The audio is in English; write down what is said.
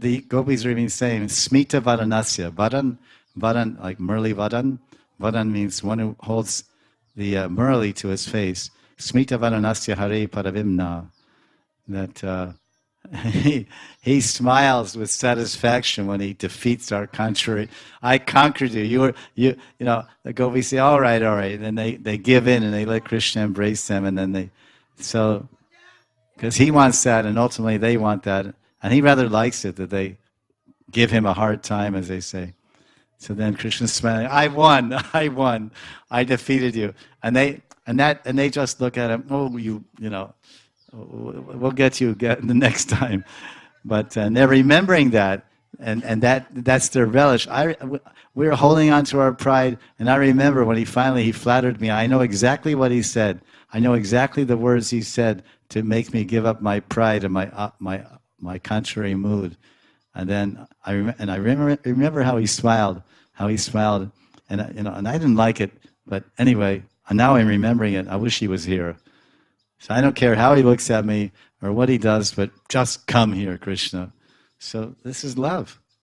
the gopis are even saying, Smita Vadanasya. Vadan, like Murli Vadan. Vadan means one who holds the Murli to his face. Smita Vadanasya Hare Paravimna. That he smiles with satisfaction when he defeats our contrary. I conquered you. You know, the gopis say, all right. And they give in and they let Krishna embrace them, and then so, because he wants that and ultimately they want that. And he rather likes it that they give him a hard time, as they say. So then Krishna's smiling, I won, I defeated you. And they just look at him, oh, you know, we'll get you the next time. But they're remembering that, and that's their relish. We're holding on to our pride, and I remember when he flattered me. I know exactly what he said. I know exactly the words he said to make me give up my pride and my contrary mood. And then I remember how he smiled, and you know, and I didn't like it, but anyway, and now I'm remembering it. I wish he was here. So I don't care how he looks at me or what he does, but just come here, Krishna. So this is love.